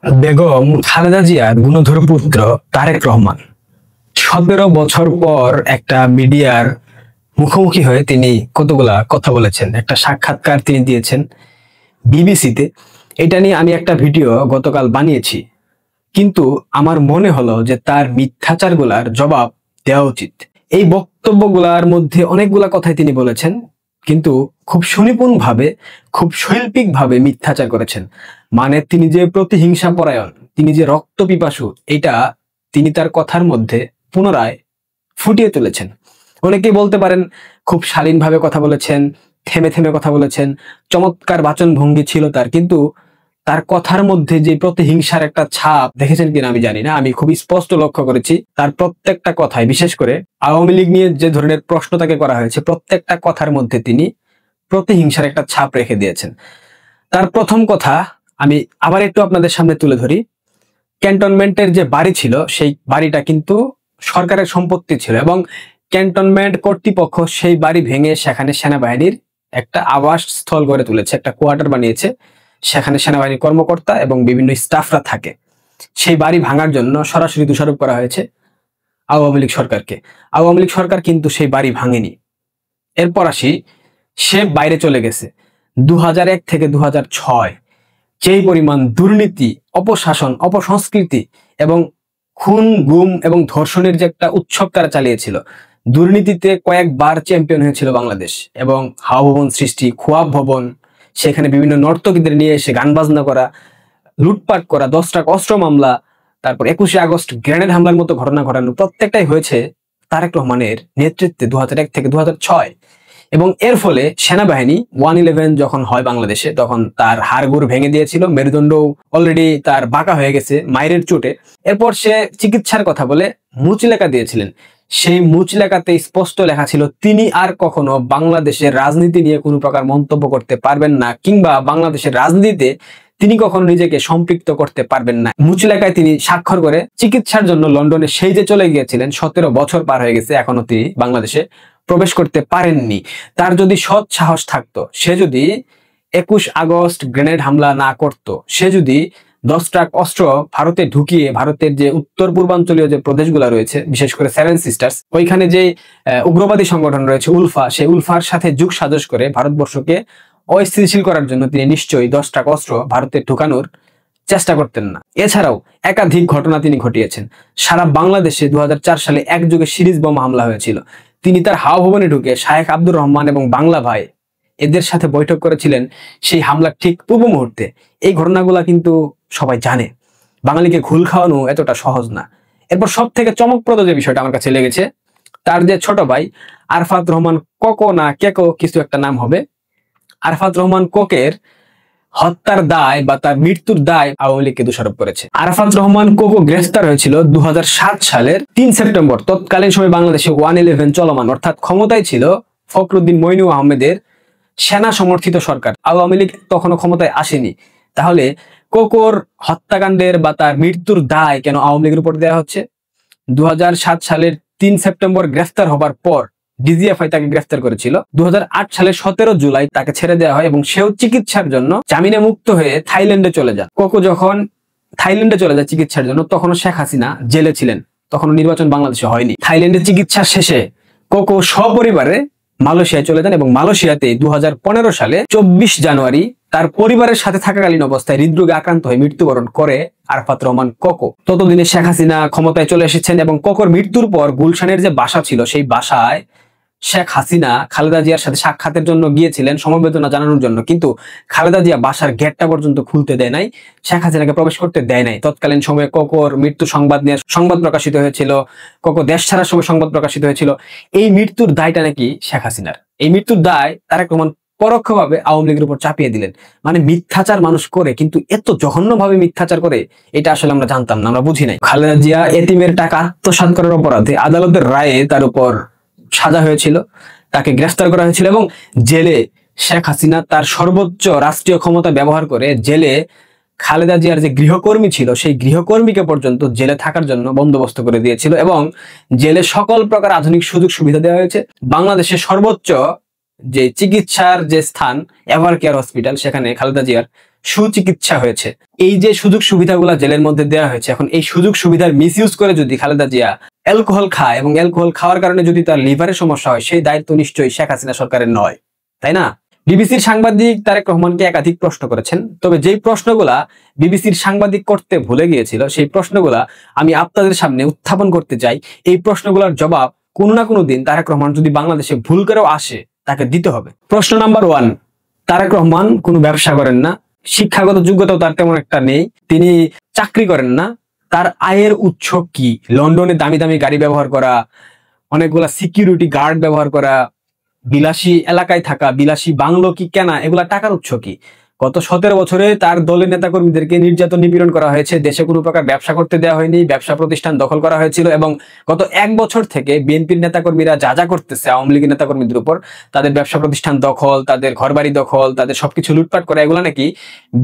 বেগম খালেদা জিয়ার গুণধর পুত্র তারেক রহমান 17 বছর পর একটা মিডিয়ার মুখোমুখি হয়ে তিনি কতগুলা কথা বলেছেন। একটা সাক্ষাৎকার তিনি দিয়েছেন বিবিসিতে। এটা নিয়ে আমি একটা ভিডিও গতকাল বানিয়েছি, কিন্তু আমার মনে হলো যে তার মিথ্যাচারগুলার জবাব দেওয়া উচিত। এই বক্তব্যগুলার মধ্যে অনেকগুলা কথাই তিনি বলেছেন, কিন্তু খুব সুনিপুণভাবে, খুব শৈল্পিকভাবে মিথ্যাচার করেছেন। মানে তিনি যে প্রতিহিংসা পরায়ণ, তিনি যে রক্ত পিপাসু, এটা তিনি তার কথার মধ্যে পুনরায় ফুটিয়ে তুলেছেন। অনেকেই বলতে পারেন খুব শালীনভাবে কথা বলেছেন, থেমে থেমে কথা বলেছেন, চমৎকার বাচন ভঙ্গি ছিল তার, কিন্তু তার কথার মধ্যে যে প্রতিহিংসার একটা ছাপ দেখেছেন কিনা আমি জানি না। আমি খুব স্পষ্ট লক্ষ্য করেছি তার প্রত্যেকটা কথায়, বিশেষ করে আওয়ামী লীগ নিয়ে যে ধরনের প্রশ্ন তাকে করা হয়েছে, প্রত্যেকটা কথার মধ্যে তিনি প্রতিহিংসার একটা ছাপ রেখে দিয়েছেন। তার প্রথম কথা আমি আবার একটু আপনাদের সামনে তুলে ধরি। ক্যান্টনমেন্টের যে বাড়ি ছিল, সেই বাড়িটা কিন্তু সরকারের সম্পত্তি ছিল এবং ক্যান্টনমেন্ট কর্তৃপক্ষ সেই বাড়ি ভেঙে সেখানে সেনাবাহিনীর একটা আবাস স্থল গড়ে তুলেছে, একটা কোয়ার্টার বানিয়েছে। সেখানে সেনাবাহিনীর কর্মকর্তা এবং বিভিন্ন স্টাফরা থাকে। সেই বাড়ি ভাঙার জন্য সরাসরি দোষারোপ করা হয়েছে আওয়ামী লীগ সরকারকে। আওয়ামী লীগ সরকার কিন্তু সেই বাড়ি ভাঙেনি। এরপর আসি, সে বাইরে চলে গেছে 2001 থেকে 2006। যেই পরিমাণ দুর্নীতি, অপশাসন, অপসংস্কৃতি এবং খুন, গুম এবং ধর্ষণের যে একটা উৎসব তারা চালিয়েছিল। দুর্নীতিতে কয়েকবার চ্যাম্পিয়ন হয়েছিল বাংলাদেশ, এবং হাওয়া ভবন সৃষ্টি, খোয়াব ভবন, সেখানে বিভিন্ন নর্তকীদের নিয়ে এসে গান বাজনা করা, লুটপাট করা, 10 টাকা অস্ত্র মামলা, তারপর 21শে আগস্ট গ্রেনেড হামলার মতো ঘটনা ঘটানো, প্রত্যেকটাই হয়েছে তারেক রহমানের নেতৃত্বে 2001 থেকে 2006। এবং এর ফলে সেনাবাহিনী 111 যখন হয় বাংলাদেশে, তখন তার হাড়গোড় ভেঙে দিয়েছিল, মেরুদণ্ড অলরেডি তার বাঁকা হয়ে গেছে মায়ের চোটে। এরপর সে চিকিৎসার কথা বলে মুচলেখা দিয়েছিলেন। সেই মুচলেখাতে স্পষ্ট লেখা ছিল তিনি আর কখনো বাংলাদেশের রাজনীতি নিয়ে কোনো প্রকার মন্তব্য করতে পারবেন না, কিংবা বাংলাদেশের রাজনীতিতে তিনি কখনো নিজেকে সম্পৃক্ত করতে পারবেন না। মুচলেখায় তিনি স্বাক্ষর করে চিকিৎসার জন্য লন্ডনে সেই যে চলে গিয়েছিলেন, 17 বছর পার হয়ে গেছে, এখনো তিনি বাংলাদেশে প্রবেশ করতে পারেননি। তার যদি সৎ সাহস থাকতো, সে যদি 21 আগস্ট গ্রেনেড হামলা না করত, সে যদি 10 ট্রাক অস্ত্র ভারতে ঢুকিয়ে ভারতের যে উত্তর পূর্বাঞ্চলীয় যে প্রদেশগুলো রয়েছে, বিশেষ করে 7 সিস্টার্স, ওইখানে যে উগ্রবাদী সংগঠন রয়েছে উলফা, সেই উলফার সাথে যুগ সাজস করে ভারতবর্ষকে অস্থিতিশীল করার জন্য তিনি নিশ্চয়ই 10 ট্রাক অস্ত্র ভারতে ঢুকানোর চেষ্টা করতেন না। এছাড়াও একাধিক ঘটনা তিনি ঘটিয়েছেন। সারা বাংলাদেশে 2004 সালে একযোগে সিরিজ বোমা হামলা হয়েছিল। তিনি তার হাওয়া ভবনে ঢুকে শায়েখ আব্দুর রহমান এবং বাংলা ভাই এদের সাথে বৈঠক করেছিলেন সেই হামলার ঠিক পূর্ব মুহূর্তে। এই ঘটনাগুলা কিন্তু সবাই জানে। বাঙালিকে ঘুল খাওয়ানো এতটা সহজ না। এরপর সব থেকে চমকপ্রদ যে বিষয়টা আমার কাছে লেগেছে, তার যে ছোট ভাই আরফাত রহমান কোকো, না কেকো কিছু একটা নাম হবে, আরফাত রহমান কোকের হত্যার দায় বা তার মৃত্যুর দায় আওয়ামী লীগকে দোষারোপ করেছে। আরাফাত রহমান কোকো গ্রেফতার হয়েছিল 2007 সালের 3 সেপ্টেম্বর। তৎকালীন সময় বাংলাদেশে 111 চলমান, অর্থাৎ ক্ষমতায় ছিল ফখরুদ্দিন মইনু আহমেদের সেনা সমর্থিত সরকার। আওয়ামী লীগ তখনও ক্ষমতায় আসেনি। তাহলে কোকোর হত্যাকাণ্ডের বা তার মৃত্যুর দায় কেন আওয়ামী লীগের উপর দেওয়া হচ্ছে? 2007 সালের 3 সেপ্টেম্বর গ্রেফতার হবার পর ডিজিএফআই তাকে গ্রেফতার করেছিল। 2008 সালের 17 জুলাই তাকে ছেড়ে দেওয়া হয় এবং সেও চিকিৎসার জন্য জামিনে মুক্ত হয়ে থাইল্যান্ডে চলে যান। কোকো যখন থাইল্যান্ডে চলে যায় চিকিৎসার জন্য, তখনও শেখ হাসিনা জেলে ছিলেন, তখনও নির্বাচন বাংলাদেশে হয়নি। থাইল্যান্ডে চিকিৎসা শেষে কোকো সপরিবারে মালয়েশিয়ায় চলে যান এবং মালয়েশিয়াতে 2015 সালে 24 জানুয়ারি তার পরিবারের সাথে থাকাকালীন অবস্থায় হৃদরোগে আক্রান্ত হয়ে মৃত্যুবরণ করে আরফাত রহমান কোকো। ততদিনে শেখ হাসিনা ক্ষমতায় চলে এসেছেন এবং কোকোর মৃত্যুর পর গুলশানের যে বাসা ছিল, সেই বাসায় শেখ হাসিনা খালেদা জিয়ার সাথে সাক্ষাতের জন্য গিয়েছিলেন, সমবেদনা জানানোর জন্য, কিন্তু খালেদা জিয়া বাসার গেটটা পর্যন্ত খুলতে দেয় নাই, শেখ হাসিনাকে প্রবেশ করতে দেয় নাই। তৎকালীন সময়ে কোকোর মৃত্যু সংবাদ নিয়ে সংবাদ প্রকাশিত হয়েছিল, কোকো দেশ ছাড়ার সময় সংবাদ প্রকাশিত হয়েছিল। এই মৃত্যুর দায়টা নাকি শেখ হাসিনার। এই মৃত্যুর দায় তারেক রহমান পরোক্ষভাবে আওয়ামী লীগের উপর চাপিয়ে দিলেন। মানে মিথ্যাচার মানুষ করে, কিন্তু এত জঘন্যভাবে মিথ্যাচার করে এটা আসলে আমরা জানতাম না, আমরা বুঝি নাই। খালেদা জিয়া এতিমের টাকা আত্মসাৎ করার অপরাধে আদালতের রায়ে তার উপর সাজা হয়েছিল, তাকে গ্রেফতার করা হয়েছিল এবং জেলে শেখ হাসিনা তার সর্বোচ্চ রাষ্ট্রীয় ক্ষমতা ব্যবহার করে জেলে খালেদা জিয়ার যে গৃহকর্মী ছিল, সেই গৃহকর্মীকে পর্যন্ত জেলে থাকার জন্য বন্দোবস্ত করে দিয়েছিল এবং জেলে সকল প্রকার আধুনিক সুযোগ সুবিধা দেওয়া হয়েছে। বাংলাদেশের সর্বোচ্চ যে চিকিৎসার যে স্থান এভার কেয়ার হসপিটাল, সেখানে খালেদা জিয়ার সুচিকিৎসা হয়েছে। এই যে সুযোগ সুবিধাগুলো জেলের মধ্যে দেওয়া হয়েছে, এখন এই সুযোগ সুবিধার মিসইউজ করে যদি খালেদা জিয়া অ্যালকোহল খায় এবং অ্যালকোহল খাওয়ার কারণে যদি তার লিভারের সমস্যা হয়, সেই দায়িত্ব নিশ্চয়ই শেখ হাসিনা সরকারের নয়, তাই না? বিবিসির সাংবাদিক তারেক রহমানকে একাধিক প্রশ্ন করেছেন, তবে যেই প্রশ্নগুলা বিবিসির সাংবাদিক করতে ভুলে গিয়েছিল সেই প্রশ্নগুলা আমি আপনাদের সামনে উত্থাপন করতে চাই। এই প্রশ্নগুলোর জবাব কোনো না কোনো দিন তারেক রহমান যদি বাংলাদেশে ভুল করেও আসে তাকে দিতে হবে। প্রশ্ন নাম্বার 1, তারেক রহমান কোনো ব্যবসা করেন না, শিক্ষাগত যোগ্যতাও তার তেমন একটা নেই, তিনি চাকরি করেন না, তার আয়ের উৎস কি? লন্ডনে দামি দামি গাড়ি ব্যবহার করা, অনেকগুলা সিকিউরিটি গার্ড ব্যবহার করা, বিলাসী এলাকায় থাকা, বিলাসী বাংলো কি কেনা, এগুলা টাকার উৎস কি? গত 17 বছরে তার দলের নেতাকর্মীদেরকে নির্যাতন নিপীড়ন করা হয়েছে, দেশে কোনো প্রকার ব্যবসা করতে দেওয়া হয়নি, ব্যবসা প্রতিষ্ঠান দখল করা হয়েছিল এবং গত 1 বছর থেকে বিএনপির নেতাকর্মীরা যা যা করতেছে আওয়ামী লীগের নেতাকর্মীদের উপর, তাদের ব্যবসা প্রতিষ্ঠান দখল, তাদের ঘরবাড়ি দখল, তাদের সবকিছু লুটপাট করা, এগুলো নাকি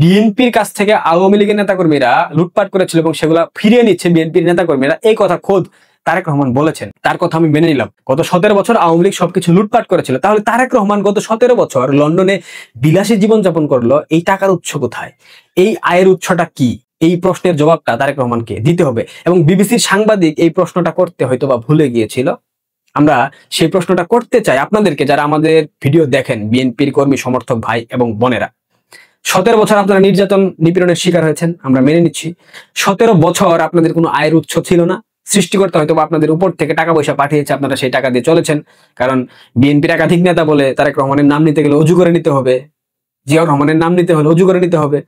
বিএনপির কাছ থেকে আওয়ামী লীগের নেতাকর্মীরা লুটপাট করেছিল এবং সেগুলা ফিরিয়ে নিচ্ছে বিএনপির নেতাকর্মীরা। এই কথা খোদ তারেক রহমান বলেছেন, তার কথা আমি মেনে নিলাম। গত 17 বছর আওয়ামী লীগ সবকিছু লুটপাট করেছিল, তাহলে তারেক রহমান গত 17 বছর লন্ডনে বিলাসী জীবনযাপন করলো, এই টাকার উৎস কোথায়? এই আয়ের উৎসটা কি? এই প্রশ্নের জবাবটা তারেক রহমানকে দিতে হবে এবং বিবিসির সাংবাদিক এই প্রশ্নটা করতে হয়তো বা ভুলে গিয়েছিল। আমরা সেই প্রশ্নটা করতে চাই আপনাদেরকে, যারা আমাদের ভিডিও দেখেন, বিএনপির কর্মী সমর্থক ভাই এবং বোনেরা। 17 বছর আপনারা নির্যাতন নিপীড়নের শিকার হয়েছেন, আমরা মেনে নিচ্ছি। 17 বছর আপনাদের কোনো আয়ের উৎস ছিল না, সৃষ্টিকর্তা হয়তো আপনাদের উপর থেকে টাকা পয়সা পাঠিয়েছে, আপনারা সেই টাকা দিয়ে চলেছেন। কারণ বিএনপির একাধিক নেতা বলে তারেক রহমানের নাম নিতে গেলে অজু করে নিতে হবে, জিয়াউর রহমানের নাম নিতে হলে অজু করে নিতে হবে।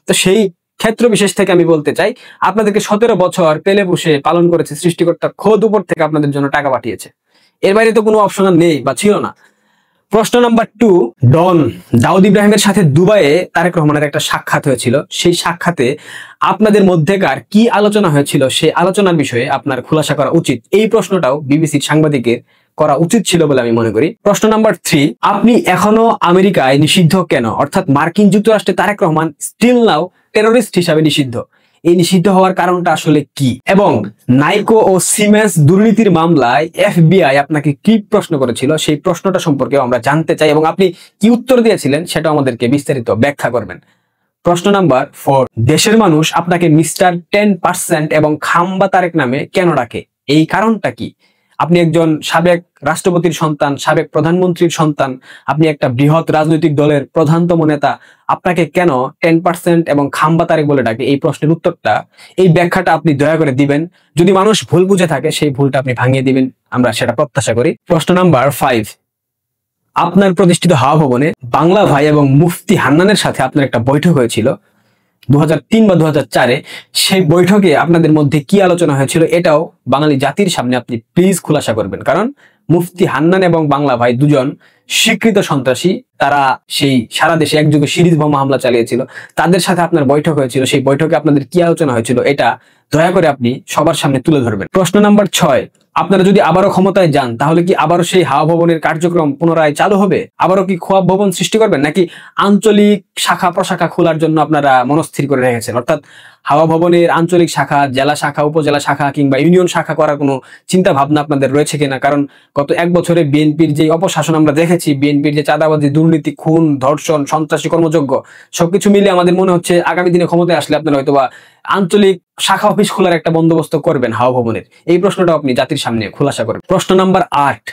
তো সেই ক্ষেত্র বিশেষ থেকে আমি বলতে চাই, আপনাদেরকে 17 বছর পেলে বসে পালন করেছে সৃষ্টিকর্তা, খোদ উপর থেকে আপনাদের জন্য টাকা পাঠিয়েছে। এর বাইরে তো কোনো অপশন নেই বা ছিল না। প্রশ্ন নাম্বার 2, ডন দাউদ ইব্রাহিমের সাথে দুবাইয়ে তারেক রহমানের একটা সাক্ষাৎ হয়েছিল, সেই সাক্ষাতে আপনাদের মধ্যেকার কি আলোচনা হয়েছিল, সেই আলোচনার বিষয়ে আপনার খুলাসা করা উচিত। এই প্রশ্নটাও বিবিসির সাংবাদিকের করা উচিত ছিল বলে আমি মনে করি। প্রশ্ন নাম্বার 3, আপনি এখনো আমেরিকায় নিষিদ্ধ কেন? অর্থাৎ মার্কিন যুক্তরাষ্ট্রে Tarique Rahman still now terrorist হিসাবে নিষিদ্ধ, এই নিষিদ্ধ হওয়ার কারণটা আসলে কি? এবং নাইকো ও সিমেন্স দুর্নীতির মামলায় এফবিআই আপনাকে কি প্রশ্ন করেছিল, সেই প্রশ্নটা সম্পর্কে আমরা জানতে চাই এবং আপনি কি উত্তর দিয়েছিলেন সেটা আমাদেরকে বিস্তারিত ব্যাখ্যা করবেন। প্রশ্ন নাম্বার 4, দেশের মানুষ আপনাকে মিস্টার 10% এবং খাম্বা তারেক নামে কেন ডাকে, এই কারণটা কি? আপনি একজন সাবেক রাষ্ট্রপতির সন্তান, সাবেক প্রধানমন্ত্রীর সন্তান, আপনি একটা বৃহৎ রাজনৈতিক দলের প্রধানতম নেতা, আপনাকে কেন 10% এবং খাম্বা তারেক বলে ডাকে? এই প্রশ্নের উত্তরটা, এই ব্যাখ্যাটা আপনি দয়া করে দিবেন। যদি মানুষ ভুল বুঝে থাকে সেই ভুলটা আপনি ভাঙিয়ে দিবেন, আমরা সেটা প্রত্যাশা করি। প্রশ্ন নাম্বার 5, আপনার প্রতিষ্ঠিত হাওয়া ভবনে বাংলা ভাই এবং মুফতি হান্নানের সাথে আপনার একটা বৈঠক হয়েছিল 2003 বা 2004-এ। সেই বৈঠকে আপনাদের মধ্যে কি আলোচনা হয়েছিল এটাও বাঙালি জাতির সামনে আপনি প্লিজ খুলাসা করবেন। কারণ মুফতি হান্নান এবং বাংলা ভাই দুজন স্বীকৃত সন্ত্রাসী, তারা সেই সারা দেশে একযোগে সিরিজ বোমা হামলা চালিয়েছিল, তাদের সাথে আপনার বৈঠক হয়েছিল। সেই বৈঠকে আপনাদের কি আলোচনা হয়েছিল এটা দয়া করে আপনি সবার সামনে তুলে ধরবেন। প্রশ্ন নাম্বার 6, আপনারা যদি আবারও ক্ষমতায় যান তাহলে কি আবারও সেই হাওয়া ভবনের কার্যক্রম পুনরায় চালু হবে? আবারও কি খোয়াব ভবন সৃষ্টি করবেন, নাকি আঞ্চলিক শাখা প্রশাখা খোলার জন্য আপনারা মনস্থির করে রেখেছেন? অর্থাৎ হাওয়া ভবনের আঞ্চলিক শাখা, জেলা শাখা, উপজেলা শাখা কিংবা ইউনিয়ন শাখা করার কোনো চিন্তা ভাবনা আপনাদের রয়েছে কিনা? কারণ গত 1 বছরে বিএনপির যে অপশাসন আমরা দেখেছি, বিএনপির যে চাঁদাবাজি, দুর্নীতি, খুন, ধর্ষণ, সন্ত্রাসী কর্মযজ্ঞ, সবকিছু মিলে আমাদের মনে হচ্ছে আগামী দিনে ক্ষমতায় আসলে আপনারা হয়তোবা আঞ্চলিক শাখা অফিস খোলার একটা বন্দোবস্ত করবেন হাওয়া ভবনের। এই প্রশ্নটাও আপনি জাতির সামনে খোলাসা করবেন। প্রশ্ন নাম্বার 8,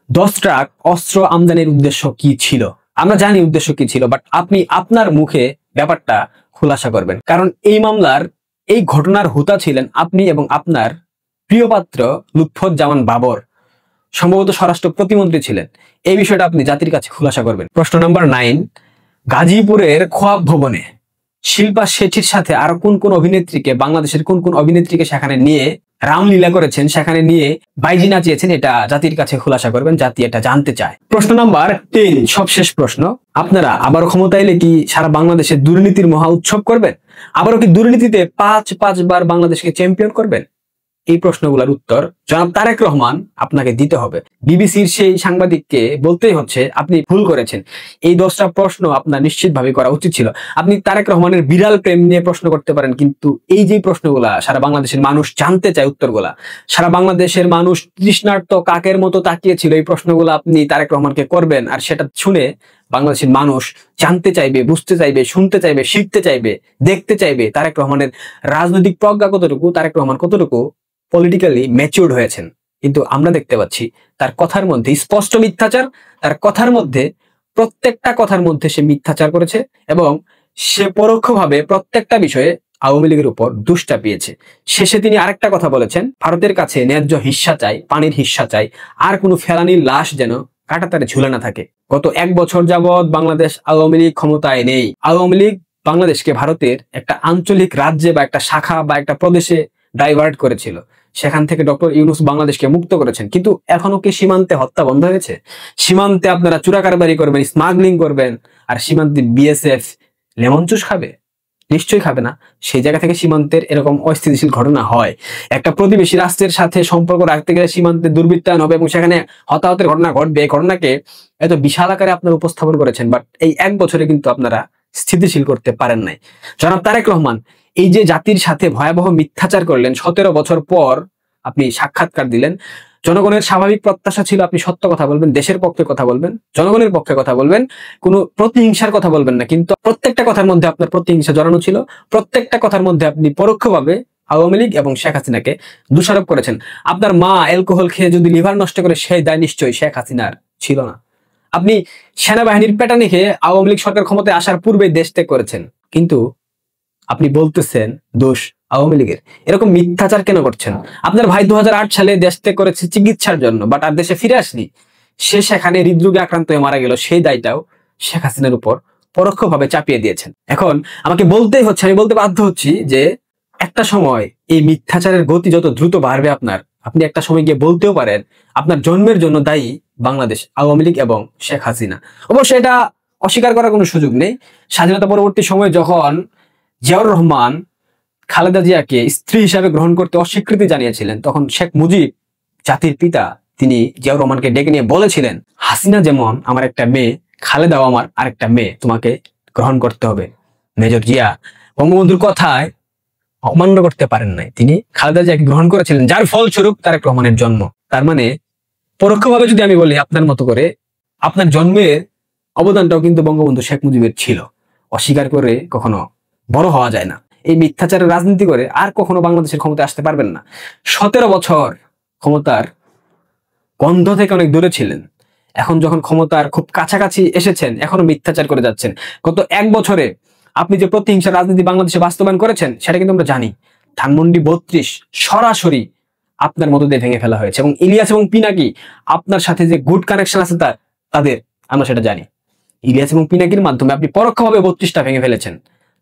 10 ট্রাক অস্ত্র আমদানির উদ্দেশ্য কি ছিল? আমরা জানি উদ্দেশ্য কি ছিল, বাট আপনি আপনার মুখে ব্যাপারটা খুলাসা করবেন। কারণ এই মামলার, এই ঘটনার হোতা ছিলেন আপনি এবং আপনার প্রিয় পাত্র লুৎফুজ্জামান বাবর, সম্ভবত স্বরাষ্ট্র প্রতিমন্ত্রী ছিলেন। এই বিষয়টা আপনি জাতির কাছে খুলাসা করবেন। প্রশ্ন নাম্বার 9, গাজীপুরের খোয়াব ভবনে শিল্পা শেঠির সাথে আরো কোন কোন অভিনেত্রীকে, বাংলাদেশের কোন কোন অভিনেত্রীকে সেখানে নিয়ে রামলীলা করেছেন, সেখানে নিয়ে বাইজি নাচিয়েছেন, এটা জাতির কাছে খুলাসা করবেন, জাতি এটা জানতে চায়। প্রশ্ন নাম্বার 10, সবশেষ প্রশ্ন, আপনারা আবারও ক্ষমতা এলে কি সারা বাংলাদেশে দুর্নীতির মহা উৎসব করবেন? আবারও কি দুর্নীতিতে 5 বার বাংলাদেশকে চ্যাম্পিয়ন করবেন? এই প্রশ্নগুলোর উত্তর জনাব তারেক রহমান আপনাকে দিতে হবে। বিবিসির সেই সাংবাদিককে বলতেই হচ্ছে আপনি ভুল করেছেন। এই 10টা প্রশ্ন আপনার নিশ্চিতভাবে করা উচিত ছিল। আপনি তারেক রহমানের বিড়াল প্রেম নিয়ে প্রশ্ন করতে পারেন, কিন্তু এই যে প্রশ্নগুলা সারা বাংলাদেশের মানুষ জানতে চায় উত্তরগুলা, সারা বাংলাদেশের মানুষ তৃষ্ণার্ত কাকের মতো তাকিয়েছিল, এই প্রশ্নগুলো আপনি তারেক রহমানকে করবেন আর সেটা শুনে বাংলাদেশের মানুষ জানতে চাইবে, বুঝতে চাইবে, শুনতে চাইবে, শিখতে চাইবে, দেখতে চাইবে তারেক রহমানের রাজনৈতিক প্রজ্ঞা কতটুকু, তারেক রহমান কতটুকু পলিটিক্যালি ম্যাচিউরড হয়েছেন। কিন্তু আমরা দেখতে পাচ্ছি তার কথার মধ্যে স্পষ্ট মিথ্যাচার, তার কথার মধ্যে প্রত্যেকটা কথার মধ্যে সে মিথ্যাচার করেছে এবং সে পরোক্ষভাবে প্রত্যেকটা বিষয়ে আওয়ামী লীগের উপর দোষ চাপিয়েছে। শেষে তিনি আরেকটা কথা বলেছেন, ভারতের কাছে ন্যায্য হিস্সা চাই, পানির হিস্সা চাই, আর কোনো ফেলানির লাশ যেন কাঁটাতারে ঝুলে না থাকে। গত 1 বছর যাবৎ বাংলাদেশ আওয়ামী লীগ ক্ষমতায় নেই। আওয়ামী লীগ বাংলাদেশকে ভারতের একটা আঞ্চলিক রাজ্যে বা একটা শাখা বা একটা প্রদেশে ডাইভার্ট করেছিল। সেখান থেকে ডক্টর ইউনূস বাংলাদেশকে মুক্ত করেছেন। কিন্তু এখনো কি সীমান্তে হত্যা বন্ধ হয়েছে? সীমান্তে আপনারা চোরাকারবারি করবেন, স্মাগলিং করবেন, আর সীমান্তে বিএসএফ লেমন জুস খাবে? নিশ্চয়ই খাবে না। সেই জায়গা থেকে সীমান্তের এরকম অস্থিতিশীল ঘটনা হয়। একটা প্রতিবেশী রাষ্ট্রের সাথে সম্পর্ক রাখতে গেলে সীমান্তে দুর্বৃত্তায়ন হবে এবং সেখানে হতাহতের ঘটনা ঘটবে। এই ঘটনাকে এত বিশাল আকারে আপনারা উপস্থাপন করেছেন, বাট এই 1 বছরে কিন্তু আপনারা স্থিতিশীল করতে পারেন নাই। জনাব তারেক রহমান এই যে জাতির সাথে ভয়াবহ মিথ্যাচার করলেন, 17 বছর পর আপনি সাক্ষাৎকার দিলেন। জনগণের স্বাভাবিক প্রত্যাশা ছিল আপনি সত্য কথা বলবেন, দেশের পক্ষে কথা বলবেন, জনগণের পক্ষে কথা বলবেন, কোনো প্রতিহিংসার কথা বলবেন না। কিন্তু প্রত্যেকটা কথার মধ্যে আপনার প্রতিহিংসা জড়ানো ছিল। প্রত্যেকটা কথার মধ্যে আপনি পরোক্ষভাবে আওয়ামী লীগ এবং শেখ হাসিনাকে দোষারোপ করেছেন। আপনার মা অ্যালকোহল খেয়ে যদি লিভার নষ্ট করে, সেই দায় নিশ্চয়ই শেখ হাসিনার ছিল না। আপনি সেনাবাহিনীর পেটানি খেয়ে আওয়ামী লীগ সরকার ক্ষমতায় আসার পূর্বে দেশ ত্যাগ করেছেন, কিন্তু আপনি বলতেছেন দোষ আওয়ামী লীগের। এরকম মিথ্যাচার কেন করছেন? আপনার ভাই 2008 সালে দেশ ত্যাগ করেছে চিকিৎসার জন্য, বাট আর দেশে ফিরে আসনি। সে সেখানে হৃদরোগে আক্রান্ত হয়ে মারা গেল। সেই দায়টাও শেখ হাসিনার উপর পরোক্ষভাবে চাপিয়ে দিয়েছেন। এখন আমাকে বলতেই হচ্ছে, আমি বলতে বাধ্য হচ্ছি যে একটা সময় এই মিথ্যাচারের গতি যত দ্রুত বাড়বে, আপনি একটা সময় গিয়ে বলতেও পারেন আপনার জন্মের জন্য দায়ী বাংলাদেশ আওয়ামী লীগ এবং শেখ হাসিনা। অবশ্য এটা অস্বীকার করার কোনো সুযোগ নেই। স্বাধীনতা পরবর্তী সময়ে যখন জিয়াউর রহমান খালেদা জিয়াকে স্ত্রী হিসাবে গ্রহণ করতে অস্বীকৃতি জানিয়েছিলেন, তখন শেখ মুজিব জাতির পিতা তিনি জিয়াউর রহমানকে ডেকে নিয়ে বলেছিলেন, হাসিনা যেমন আমার একটা মেয়ে, খালেদাও আমার আরেকটা মেয়ে, তোমাকে গ্রহণ করতে হবে। মেজর জিয়া বঙ্গবন্ধুর কথায় অমান্য করতে পারেন নাই, তিনি খালেদা জিয়াকে গ্রহণ করেছিলেন, যার ফলস্বরূপ তারেক রহমানের জন্ম। তার মানে পরোক্ষভাবে যদি আমি বলি, আপনার মতো করে আপনার জন্মের অবদানটাও কিন্তু বঙ্গবন্ধু শেখ মুজিবের ছিল। অস্বীকার করে কখনো বড় হওয়া যায় না। এই মিথ্যাচারের রাজনীতি করে আর কখনো বাংলাদেশের ক্ষমতায় আসতে পারবেন না। 17 বছর ক্ষমতার গন্ধ থেকে অনেক দূরে ছিলেন, এখন যখন ক্ষমতার খুব কাছাকাছি এসেছেন, এখনো মিথ্যাচার করে যাচ্ছেন। গত 1 বছরে আপনি যে প্রতিহিংসার রাজনীতি বাংলাদেশে বাস্তবায়ন করেছেন, সেটা কিন্তু আমরা জানি। ধানমন্ডি 32 সরাসরি আপনার মতো দিয়ে ভেঙে ফেলা হয়েছে, এবং ইলিয়াস এবং পিনাকি আপনার সাথে যে গুড কানেকশন আছে তাদের আমরা সেটা জানি। ইলিয়াস এবং পিনাকির মাধ্যমে আপনি পরোক্ষভাবে 32টা ভেঙে ফেলেছেন।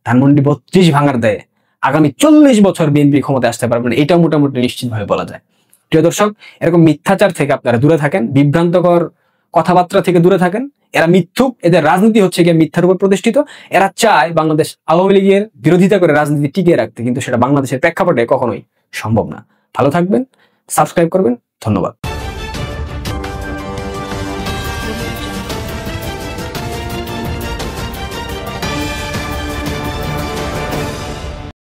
ধানমন্ডি 32 ভাঙার দেয় আগামী 40 বছর বিএনপি ক্ষমতায় আসতে পারবেন, এটাও মোটামুটি নিশ্চিতভাবে বলা যায়। প্রিয় দর্শক, এরকম মিথ্যাচার থেকে আপনারা দূরে থাকেন, বিভ্রান্তকর কথাবার্তা থেকে দূরে থাকেন। এরা মিথ্যুক, এদের রাজনীতি হচ্ছে গিয়ে মিথ্যার উপর প্রতিষ্ঠিত। এরা চায় বাংলাদেশ আওয়ামী লীগের বিরোধিতা করে রাজনীতি টিকিয়ে রাখতে, কিন্তু সেটা বাংলাদেশের প্রেক্ষাপটে কখনোই সম্ভব না। ভালো থাকবেন, সাবস্ক্রাইব করবেন, ধন্যবাদ।